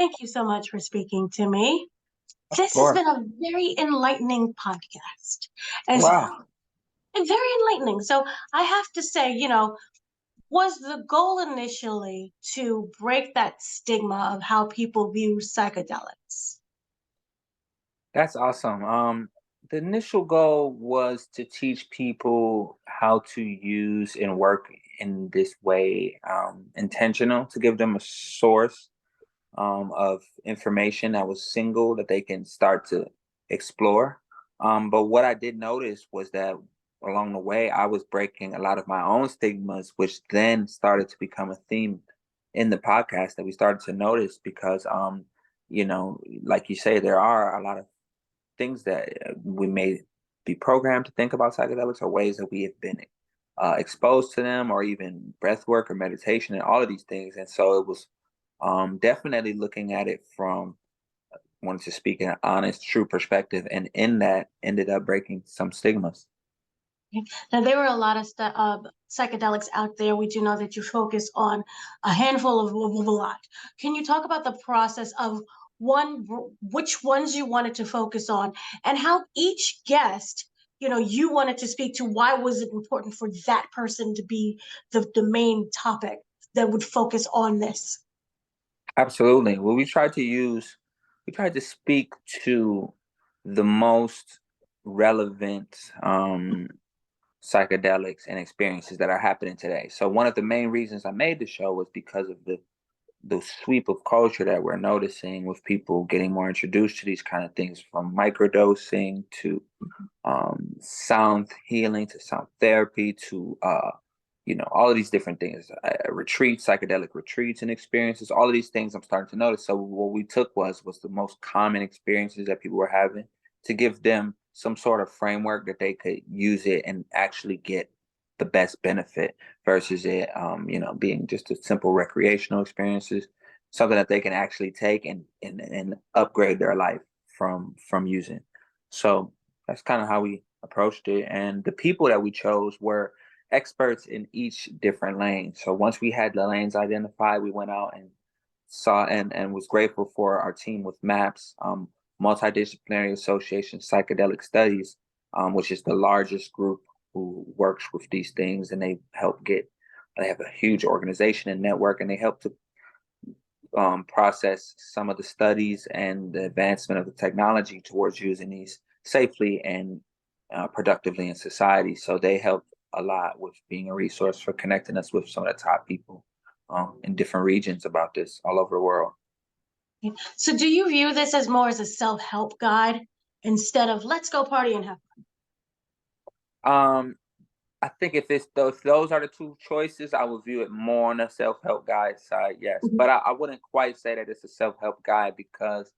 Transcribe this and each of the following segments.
Thank you so much for speaking to me. Of This has course. been a very enlightening podcast and, Wow. and very enlightening. So I have to say, was the goal initially to break that stigma of how people view psychedelics? That's awesome. The initial goal was to teach people how to use and work in this way, intentional, to give them a source of information that was single that they can start to explore. But what I did notice was that along the way, I was breaking a lot of my own stigmas, which then started to become a theme in the podcast that we started to notice because, like you say, there are a lot of things that we may be programmed to think about psychedelics or ways that we have been exposed to them or even breath work or meditation and all of these things. And so it was definitely looking at it from wanted to speak in an honest, true perspective, and in that ended up breaking some stigmas. Now, there were a lot of psychedelics out there. We do know that you focus on a handful of a lot. Can you talk about the process of which ones you wanted to focus on, and how each guest, you wanted to speak to? Why was it important for that person to be the main topic that would focus on this? Absolutely. Well, we tried to speak to the most relevant psychedelics and experiences that are happening today. So one of the main reasons I made the show was because of the sweep of culture that we're noticing with people getting more introduced to these kind of things, from microdosing to sound healing to sound therapy to all of these different things, retreats, psychedelic retreats and experiences, all of these things I'm starting to notice. So what we took was the most common experiences that people were having to give them some sort of framework that they could use it and actually get the best benefit versus it, being just a simple recreational experiences, something that they can actually take and upgrade their life from using. So that's kind of how we approached it. And the people that we chose were experts in each different lane. So once we had the lanes identified, we went out and saw and was grateful for our team with MAPS, Multidisciplinary Association Psychedelic Studies, which is the largest group who works with these things, and they have a huge organization and network, and they help to process some of the studies and the advancement of the technology towards using these safely and productively in society. So they help a lot with being a resource for connecting us with some of the top people in different regions about this all over the world. So, do you view this as more as a self-help guide instead of let's go party and have Um, I think if those are the two choices, I would view it more on the self-help guide side, yes. fun? But I wouldn't quite say that it's a self-help guide because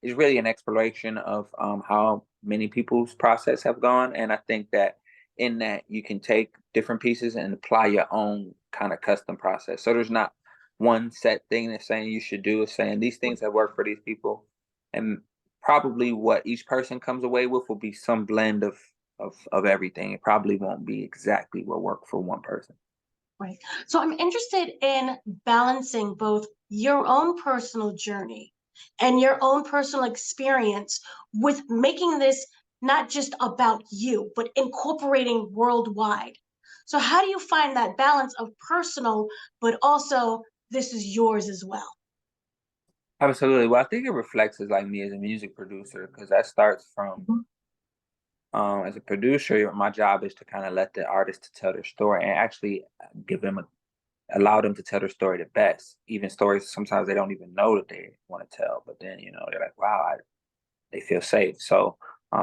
it's really an exploration of how many people's process have gone. And I think that in that you can take different pieces and apply your own kind of custom process. So there's not one set thing that's saying you should do. It's saying these things have worked for these people. And probably what each person comes away with will be some blend of everything. It probably won't be exactly what worked for one person. Right. So I'm interested in balancing both your own personal journey and your own personal experience with making this not just about you, but incorporating worldwide. So how do you find that balance of personal, but also this is yours as well? Absolutely. Well, I think it reflects as like me as a music producer because that starts from Mhm. as a producer, my job is to kind of let the artist tell their story and actually give them allow them to tell their story the best. Even stories sometimes they don't even know that they want to tell, but then they're like, wow, they feel safe. So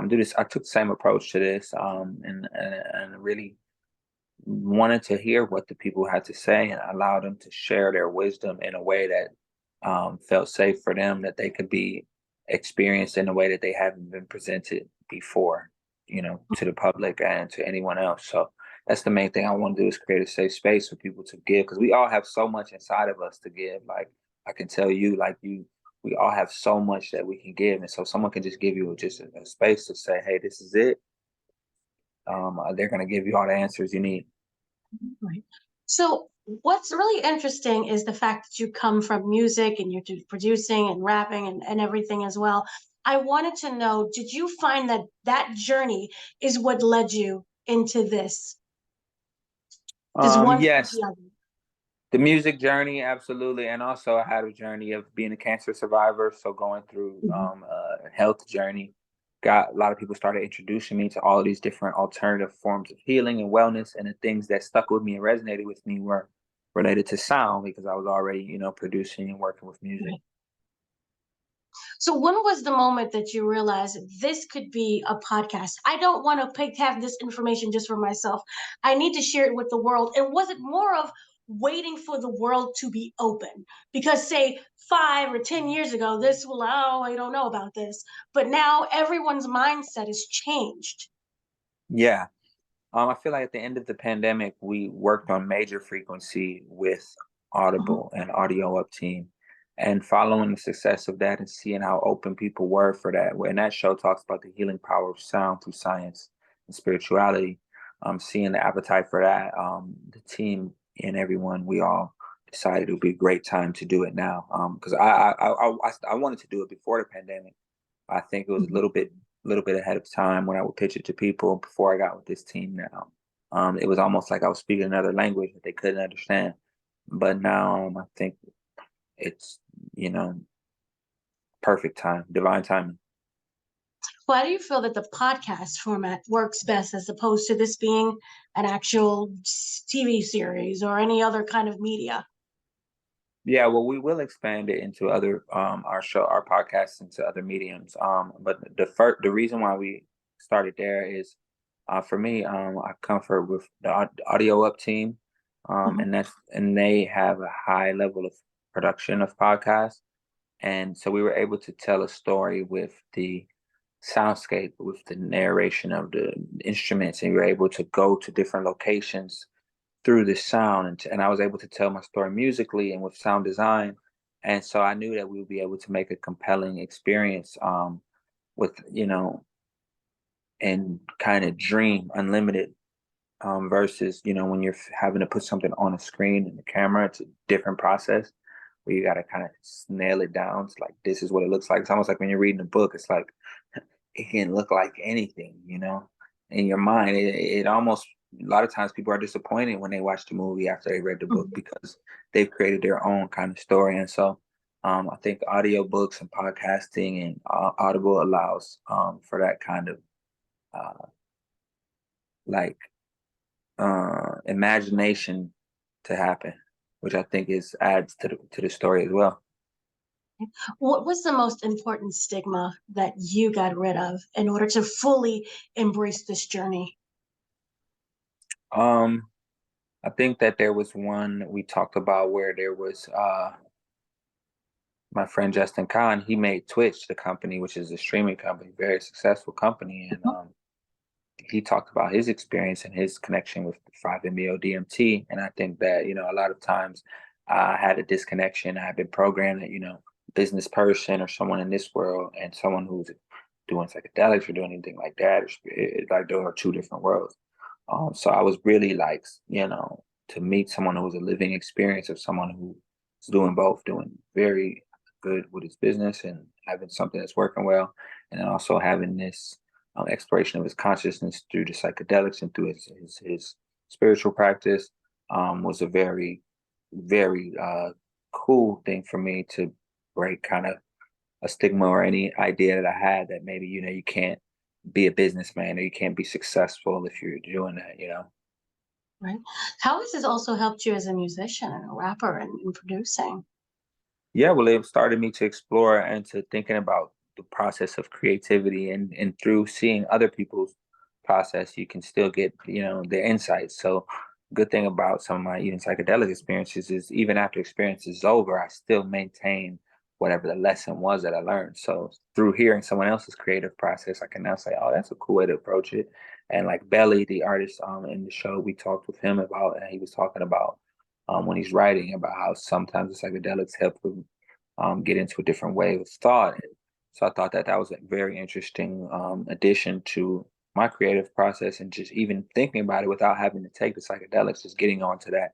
do this. I took the same approach to this, and really wanted to hear what the people had to say and allow them to share their wisdom in a way that felt safe for them, that they could be experienced in a way that they haven't been presented before, to the public and to anyone else. So that's the main thing I want to do is create a safe space for people to give because we all have so much inside of us to give. Like I can tell you, we all have so much that we can give, and so someone can just give you just a space to say, "Hey, this is it." They're going to give you all the answers you need. Right. So What's really interesting is the fact that you come from music and you're producing and rapping and everything as well. I wanted to know, did you find that that journey is what led you into this? Does one feed Yes, the other? the music journey, absolutely. And also I had a journey of being a cancer survivor. So going through Mhm. a health journey, got a lot of people started introducing me to all of these different alternative forms of healing and wellness. And the things that stuck with me and resonated with me were related to sound because I was already, producing and working with music. Right. So when was the moment that you realized this could be a podcast? I don't want to have this information just for myself. I need to share it with the world. And was it more of waiting for the world to be open? Because say 5 or 10 years ago, this will, oh, I don't know about this. But now everyone's mindset has changed. Yeah. I feel like at the end of the pandemic, we worked on Maejor Frequency with Mhm. Audible and Audio Up team, and following the success of that and seeing how open people were for that. And that show talks about the healing power of sound through science and spirituality. Seeing the appetite for that, the team and everyone, we all decided it would be a great time to do it now. Because I wanted to do it before the pandemic. I think it was a Mhm. little bit ahead of time when I would pitch it to people before I got with this team now. It was almost like I was speaking another language that they couldn't understand. But now I think it's, you know, perfect time, divine timing. Why do you feel that the podcast format works best as opposed to this being an actual TV series or any other kind of media? Yeah, well, we will expand it into other our podcasts into other mediums. But the reason why we started there is for me, I come from with the Audio Up team, Mhm. and they have a high level of production of podcasts, and so we were able to tell a story with the soundscape, with the narration of the instruments, and we were able to go to different locations through the sound, and I was able to tell my story musically and with sound design, and so I knew that we would be able to make a compelling experience with and kind of dream unlimited versus when you're having to put something on a screen and the camera. It's a different process where you got to kind of nail it down. It's like this is what it looks like. It's almost like when you're reading a book. It's like it can look like anything, in your mind. It almost a lot of times people are disappointed when they watch the movie after they read the book Mhm. because they've created their own kind of story. And so I think audiobooks and podcasting and Audible allows for that kind of uh, like imagination to happen, which I think is adds to the story as well. What was the most important stigma that you got rid of in order to fully embrace this journey? Um, I think that there was one we talked about where there was my friend Justin Kahn. He made Twitch the company, which is a streaming company, very successful company, and Mhm. he talked about his experience and his connection with 5-MeO DMT. And I think that, a lot of times I had a disconnection. I had been programmed that, business person or someone in this world and someone who's doing psychedelics or doing anything like that, like there are two different worlds. So I was really like, to meet someone who was a living experience of someone who's doing both, doing very good with his business and having something that's working well, and then also having this exploration of his consciousness through the psychedelics and through his spiritual practice was a very, very cool thing for me to break kind of a stigma or any idea that I had that maybe, you can't be a businessman or you can't be successful if you're doing that. Right. How has this also helped you as a musician and a rapper and producing? Yeah, well, it started me to explore and to thinking about the process of creativity, and through seeing other people's process, you can still get, their insights. So good thing about some of my even psychedelic experiences is even after experience is over, I still maintain whatever the lesson was that I learned. So through hearing someone else's creative process, I can now say, oh, that's a cool way to approach it. And like Belly, the artist in the show, we talked with him about, and he was talking about when he's writing about how sometimes the psychedelics help him get into a different way of thought. So I thought that that was a very interesting addition to my creative process, and just even thinking about it without having to take the psychedelics, just getting onto that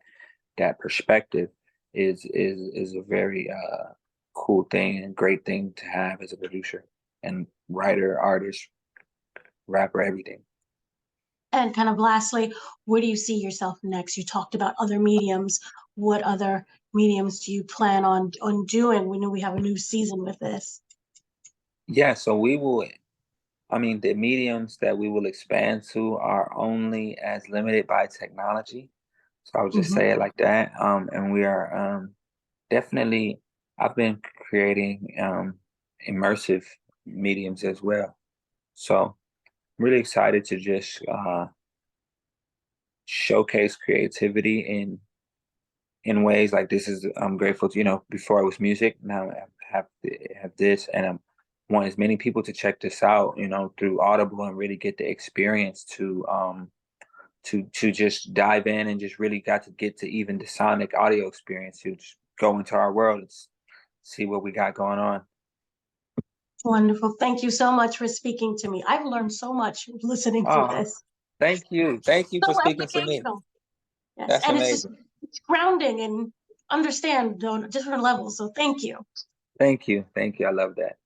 that perspective is a very cool thing and great thing to have as a producer and writer, artist, rapper, everything. And kind of lastly, where do you see yourself next? You talked about other mediums. What other mediums do you plan on doing? We know we have a new season with this. Yeah, so we will, I mean, the mediums that we will expand to are only as limited by technology. So I would just Mhm. say it like that. And we are definitely, I've been creating immersive mediums as well. So I'm really excited to just showcase creativity in ways like this. Is I'm grateful to, before it was music, now I have this, and I want as many people to check this out, through Audible, and really get the experience to just dive in and just really got to get to even the sonic audio experience, to just go into our world and see what we got going on. Wonderful. Thank you so much for speaking to me. I've learned so much listening to Oh, this. thank you. Thank you So for speaking to me. educational. Yes, That's and it's just amazing. it's grounding and understand on different levels. So thank you. Thank you. Thank you. I love that.